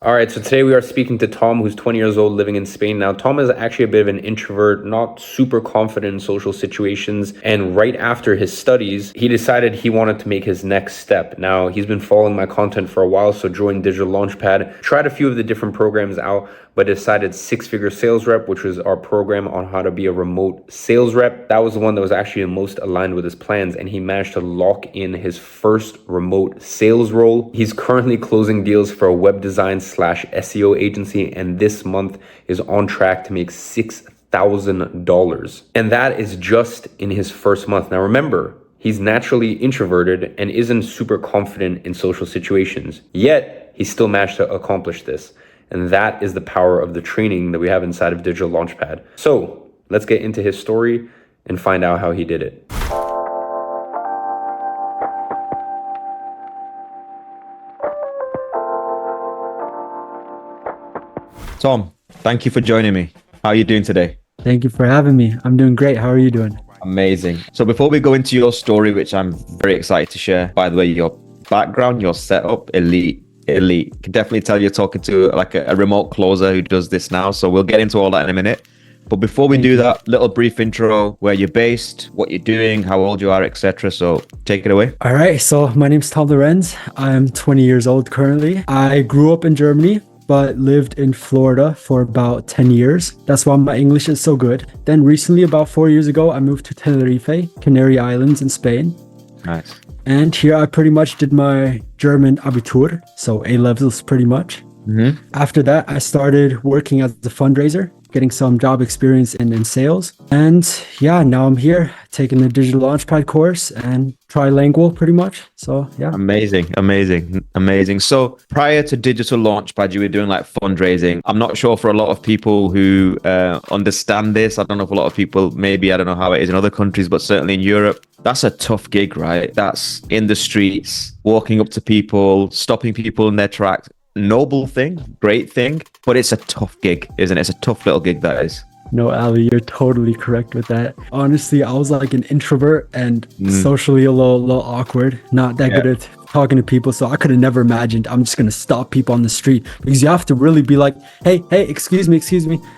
All right, so today we are speaking to Tom, who's 20 years old, living in Spain. Now, Tom is actually a bit of an introvert, not super confident in social situations. And right after his studies, he decided he wanted to make his next step. Now, he's been following my content for a while, so joined Digital Launchpad, tried a few of the different programs out, but decided Six Figure Sales Rep, which was our program on how to be a remote sales rep. That was the one that was actually the most aligned with his plans, and he managed to lock in his first remote sales role. He's currently closing deals for a web design / SEO agency, and this month is on track to make $6,000. And that is just in his first month. Now remember, he's naturally introverted and isn't super confident in social situations, yet he still managed to accomplish this. And that is the power of the training that we have inside of Digital Launchpad. So let's get into his story and find out how he did it. Tom, thank you for joining me. How are you doing today? Thank you for having me. I'm doing great. How are you doing? Amazing. So before we go into your story, which I'm very excited to share, by the way, your background, your setup, elite. Can definitely tell you're talking to like a remote closer who does this now. So we'll get into all that in a minute. But before we do that, little brief intro, where you're based, what you're doing, how old you are, etc. So take it away. All right. So my name's Tom Lorenz. I'm 20 years old currently. I grew up in Germany, but lived in Florida for about 10 years. That's why my English is so good. Then recently, about 4 years ago, I moved to Tenerife, Canary Islands in Spain. Nice. And here I pretty much did my German Abitur, so A levels pretty much. Mm-hmm. After that, I started working as a fundraiser, getting some job experience in sales. And yeah, now I'm here taking the Digital Launchpad course and trilingual pretty much. So yeah. Amazing. So prior to Digital Launchpad, you were doing like fundraising. I'm not sure for a lot of people who understand this. I don't know if a lot of people, maybe, I don't know how it is in other countries, but certainly in Europe, that's a tough gig, right? That's in the streets, walking up to people, stopping people in their tracks. Noble thing, great thing, but it's a tough gig, isn't it? It's a tough little gig, that is. No, Ali, you're totally correct with that. Honestly, I was like an introvert and socially a little awkward, not that good at talking to people. So I could have never imagined I'm just going to stop people on the street, because you have to really be like, hey, excuse me.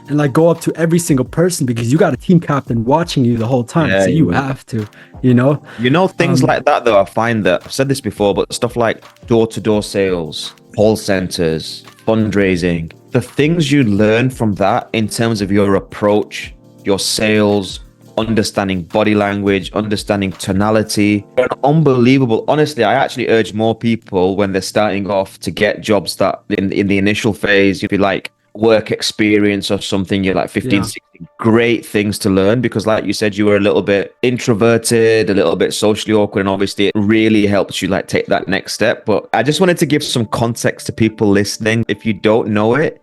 And like go up to every single person, because you got a team captain watching you the whole time. So you have to, things like that, though. I find that I've said this before, but stuff like door-to-door sales, call centers, fundraising, the things you learn from that in terms of your approach, your sales, understanding body language, understanding tonality, are unbelievable. Honestly, I actually urge more people when they're starting off to get jobs that in the initial phase, if you like work experience or something, you're like 15, 16, great things to learn, because like you said, you were a little bit introverted, a little bit socially awkward, and obviously it really helps you like take that next step. But I just wanted to give some context to people listening. If you don't know it,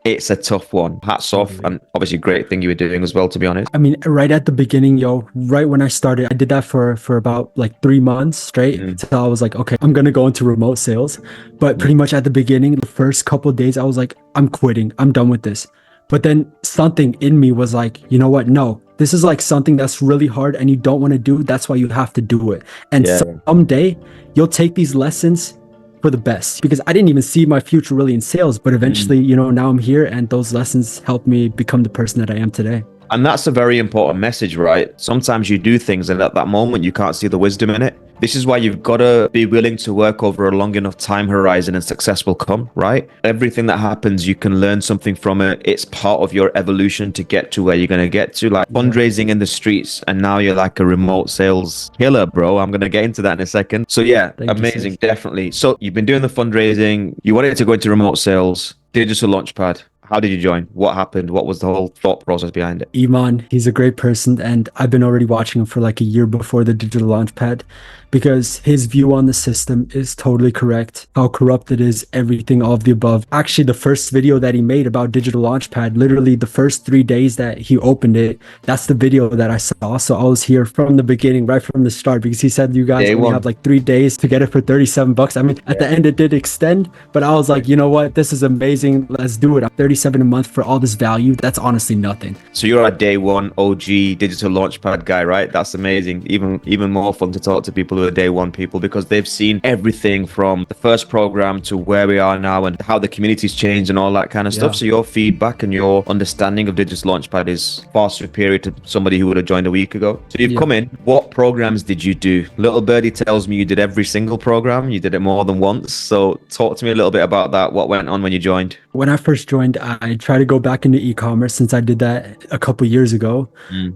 it's a tough one. Hats off. And obviously great thing you were doing as well, to be honest. I mean, right at the beginning, right when I started, I did that for about like 3 months straight. So I was like, okay, I'm going to go into remote sales. But pretty much at the beginning, the first couple of days, I was like, I'm quitting. I'm done with this. But then something in me was like, you know what? No, this is like something that's really hard and you don't want to do. That's why you have to do it. And someday you'll take these lessons for the best, because I didn't even see my future really in sales, but eventually, now I'm here, and those lessons helped me become the person that I am today. And that's a very important message, right? Sometimes you do things and at that moment you can't see the wisdom in it. This is why you've got to be willing to work over a long enough time horizon and success will come, right? Everything that happens, you can learn something from it. It's part of your evolution to get to where you're going to get to, like fundraising in the streets. And now you're like a remote sales killer, bro. I'm going to get into that in a second. So yeah, amazing, definitely. So you've been doing the fundraising. You wanted to go into remote sales, Digital Launchpad. How did you join? What happened? What was the whole thought process behind it? Iman, he's a great person, and I've been already watching him for like a year before the Digital Launchpad, because his view on the system is totally correct. How corrupt it is, everything, all of the above. Actually, the first video that he made about Digital Launchpad, literally the first 3 days that he opened it, that's the video that I saw. So I was here from the beginning, right from the start, because he said you guys only have like 3 days to get it for $37. I mean, at the end it did extend, but I was like, you know what? This is amazing. Let's do it. $37 a month for all this value. That's honestly nothing. So you're a day one OG Digital Launchpad guy, right? That's amazing. Even more fun to talk to people who are day one people, because they've seen everything from the first program to where we are now and how the community's changed and all that kind of stuff. So your feedback and your understanding of Digital Launchpad is far superior to somebody who would have joined a week ago. So you've come in. What programs did you do? Little Birdie tells me you did every single program. You did it more than once. So talk to me a little bit about that. What went on when you joined? When I first joined, I tried to go back into e-commerce since I did that a couple years ago.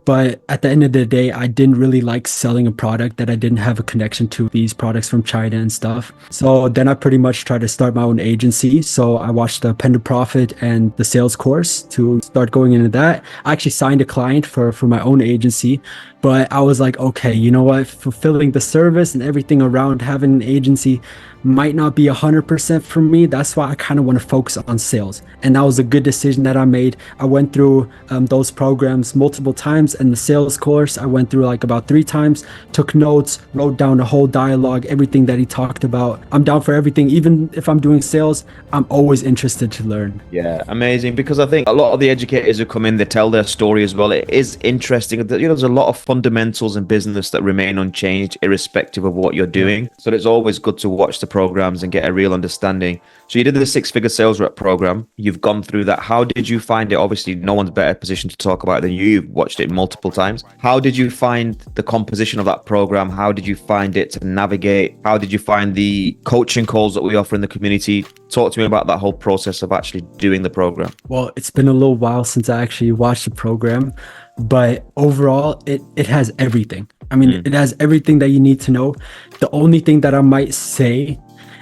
But at the end of the day, I didn't really like selling a product that I didn't have a connection to, these products from China and stuff. So then I pretty much tried to start my own agency. So I watched the Pen to Profit and the sales course to start going into that. I actually signed a client for my own agency. But I was like, okay, you know what? Fulfilling the service and everything around having an agency might not be 100% for me. That's why I kind of want to focus on sales. And that was a good decision that I made. I went through those programs multiple times, and the sales course I went through like about 3 times, took notes, wrote down a whole dialogue, everything that he talked about. I'm down for everything. Even if I'm doing sales, I'm always interested to learn. Yeah, amazing. Because I think a lot of the educators who come in, they tell their story as well. It is interesting that, there's a lot of fundamentals in business that remain unchanged irrespective of what you're doing. So it's always good to watch the programs and get a real understanding. So you did the 6-figure sales rep program. You've gone through that. How did you find it? Obviously, no one's better positioned to talk about it than you. You've watched it multiple times. How did you find the composition of that program? How did you find it to navigate? How did you find the coaching calls that we offer in the community? Talk to me about that whole process of actually doing the program. Well, it's been a little while since I actually watched the program, but overall, it has everything. I mean, it has everything that you need to know. The only thing that I might say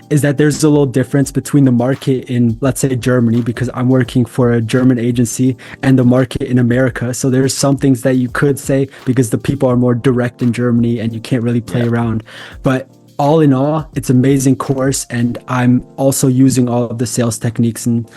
is that there's a little difference between the market in, let's say, Germany, because I'm working for a German agency, and the market in America. So there's some things that you could say because the people are more direct in Germany and you can't really play around. But all in all, it's an amazing course, and I'm also using all of the sales techniques and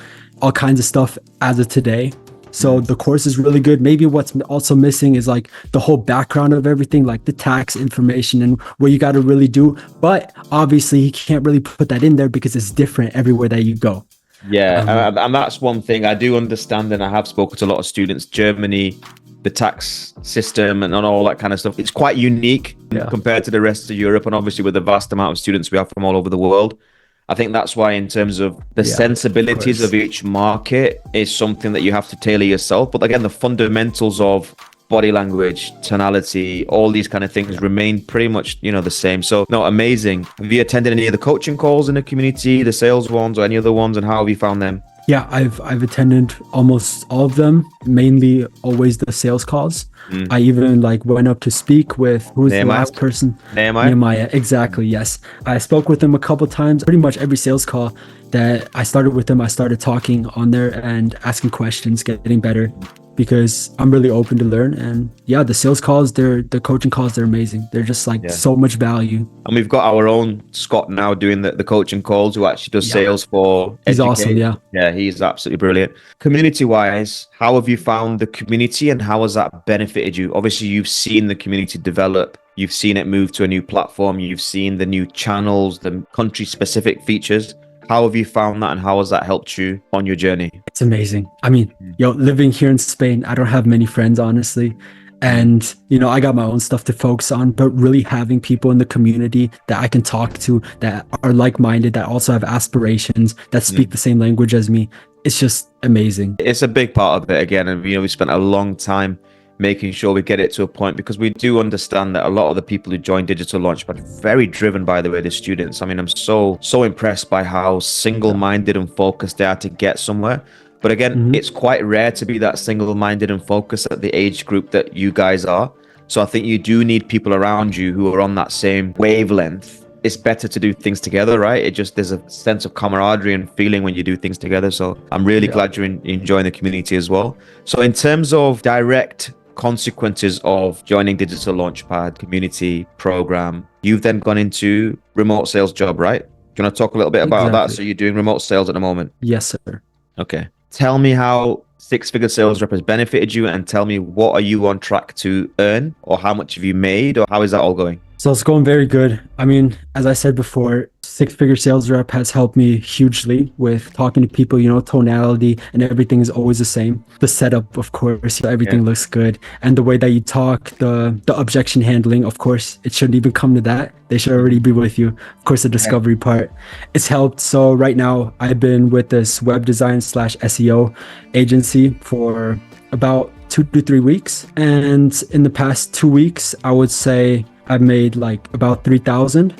all kinds of stuff as of today. So the course is really good. Maybe what's also missing is like the whole background of everything, like the tax information and what you got to really do. But obviously, you can't really put that in there because it's different everywhere that you go. Yeah, and that's one thing I do understand, and I have spoken to a lot of students. Germany, the tax system and all that kind of stuff, it's quite unique compared to the rest of Europe, and obviously with the vast amount of students we have from all over the world. I think that's why, in terms of the sensibilities of each market, is something that you have to tailor yourself. But again, the fundamentals of body language, tonality, all these kind of things remain pretty much, the same. So, no, amazing. Have you attended any of the coaching calls in the community, the sales ones or any other ones, and how have you found them? Yeah, I've attended almost all of them, mainly always the sales calls. I even went up to speak with, who's the last person? Nehemiah, exactly, yes. I spoke with him a couple times. Pretty much every sales call that I started with him, I started talking on there and asking questions, getting better, because I'm really open to learn. And the sales calls, the coaching calls, they're amazing. They're just so much value. And we've got our own Scott now doing the coaching calls, who actually does sales for He's awesome, Yeah, he's absolutely brilliant. Community-wise, how have you found the community and how has that benefited you? Obviously, you've seen the community develop. You've seen it move to a new platform. You've seen the new channels, the country-specific features. How have you found that, and how has that helped you on your journey? It's amazing. I mean, living here in Spain, I don't have many friends, honestly. And, I got my own stuff to focus on, but really having people in the community that I can talk to, that are like-minded, that also have aspirations, that speak the same language as me, it's just amazing. It's a big part of it again. And, we spent a long time making sure we get it to a point, because we do understand that a lot of the people who join Digital Launchpad are very driven by the way the students. I mean, I'm so impressed by how single-minded and focused they are to get somewhere. But again, it's quite rare to be that single-minded and focused at the age group that you guys are. So I think you do need people around you who are on that same wavelength. It's better to do things together, right? There's a sense of camaraderie and feeling when you do things together. So I'm really glad you're enjoying the community as well. So in terms of direct consequences of joining Digital Launchpad community program, you've then gone into remote sales job, right? Do you want to talk a little bit about that? So you're doing remote sales at the moment? Yes, sir. Okay. Tell me how 6-figure sales rep has benefited you, and tell me, what are you on track to earn, or how much have you made, or how is that all going? So it's going very good. I mean, as I said before, six-figure sales rep has helped me hugely with talking to people, tonality and everything is always the same. The setup, of course, everything looks good. And the way that you talk, the objection handling, of course, it shouldn't even come to that. They should already be with you. Of course, the discovery part, it's helped. So right now I've been with this web design / SEO agency for about 2 to 3 weeks. And in the past 2 weeks, I would say I've made like about 3,000.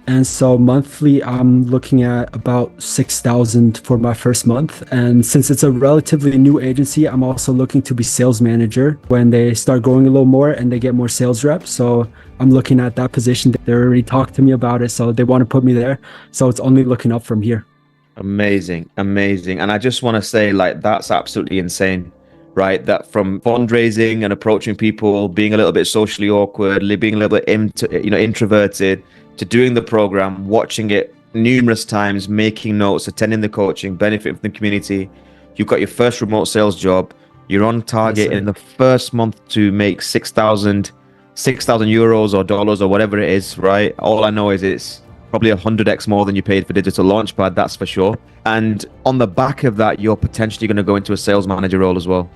And so monthly, I'm looking at about 6,000 for my first month. And since it's a relatively new agency, I'm also looking to be sales manager when they start growing a little more and they get more sales reps. So I'm looking at that position. They already talked to me about it, so they want to put me there. So it's only looking up from here. Amazing. And I just want to say, like, that's absolutely insane, right? That from fundraising and approaching people, being a little bit socially awkward, being a little bit introverted, to doing the program, watching it numerous times, making notes, attending the coaching, benefiting from the community. You've got your first remote sales job. You're on target in the first month to make 6,000 euros or dollars or whatever it is, right? All I know is it's probably 100x more than you paid for Digital Launchpad, that's for sure. And on the back of that, you're potentially going to go into a sales manager role as well.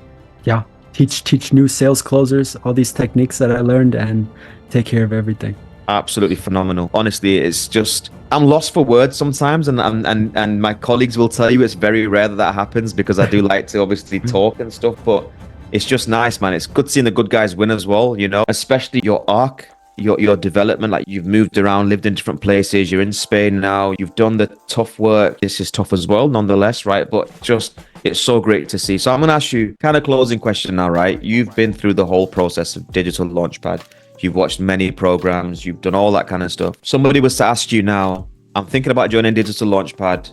Yeah, teach new sales closers, all these techniques that I learned, and take care of everything. Absolutely phenomenal. Honestly, it's just, I'm lost for words sometimes, and my colleagues will tell you it's very rare that happens, because I do like to obviously talk and stuff, but it's just nice, man. It's good seeing the good guys win as well, especially your arc, your development. Like, you've moved around, lived in different places, you're in Spain now, you've done the tough work. This is tough as well, nonetheless, right? But just, it's so great to see. So I'm going to ask you kind of closing question now, right? You've been through the whole process of Digital Launchpad. You've watched many programs, you've done all that kind of stuff. Somebody was to ask you now, I'm thinking about joining Digital Launchpad.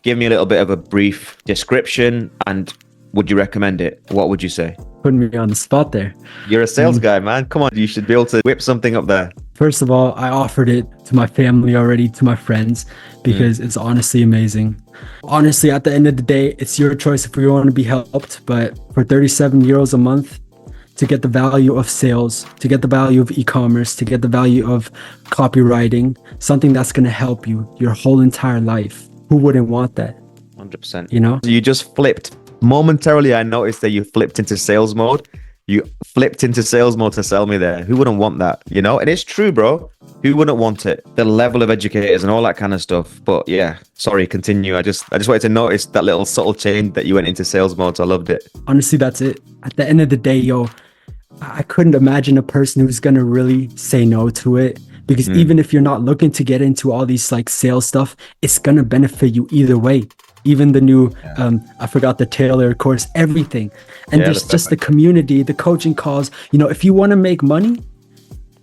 Give me a little bit of a brief description, and would you recommend it? What would you say? Putting me on the spot there. You're a sales guy, man. Come on, you should be able to whip something up there. First of all, I offered it to my family already, to my friends, because it's honestly amazing. Honestly, at the end of the day, it's your choice if you want to be helped, but for 37 euros a month, to get the value of sales, to get the value of e-commerce, to get the value of copywriting, something that's going to help you your whole entire life. Who wouldn't want that? 100%. You just flipped. Momentarily, I noticed that you flipped into sales mode. You flipped into sales mode to sell me there. Who wouldn't want that? And it's true, bro. Who wouldn't want it? The level of educators and all that kind of stuff. But yeah, sorry, continue. I just wanted to notice that little subtle change that you went into sales mode. So I loved it. Honestly, that's it. At the end of the day, I couldn't imagine a person who's going to really say no to it. Because even if you're not looking to get into all these like sales stuff, it's going to benefit you either way. Even the new, I forgot the Taylor course, everything. And there's just the community, the coaching calls. If you want to make money,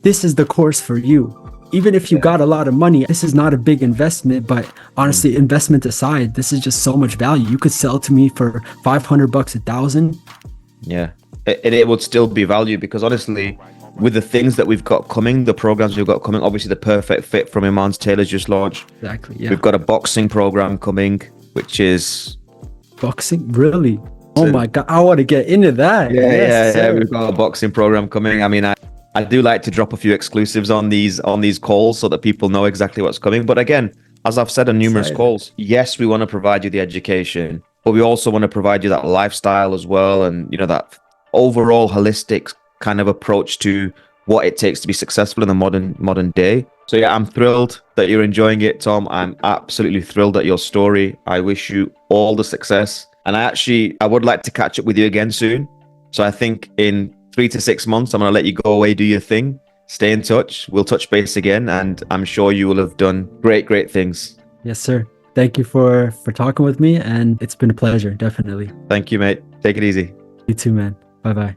this is the course for you. Even if you got a lot of money, this is not a big investment, but honestly, investment aside, this is just so much value. You could sell to me for $500, $1,000. Yeah, it would still be value, because honestly, with the things that we've got coming, the programs we've got coming, obviously the perfect fit from Iman's Taylor's just launched. Exactly, yeah. We've got a boxing program coming, which is... Boxing? Really? Oh my God, I want to get into that. Yeah. We've got a boxing program coming. I mean, I do like to drop a few exclusives on these calls so that people know exactly what's coming. But again, as I've said on numerous calls, yes, we want to provide you the education, but we also want to provide you that lifestyle as well, and that overall holistic kind of approach to what it takes to be successful in the modern day. So yeah, I'm thrilled that you're enjoying it, Tom. I'm absolutely thrilled at your story. I wish you all the success. And I would like to catch up with you again soon. So I think in 3 to 6 months, I'm going to let you go away, do your thing, stay in touch. We'll touch base again, and I'm sure you will have done great things. Yes, sir. Thank you for talking with me, and it's been a pleasure, definitely. Thank you, mate. Take it easy. You too, man. Bye-bye.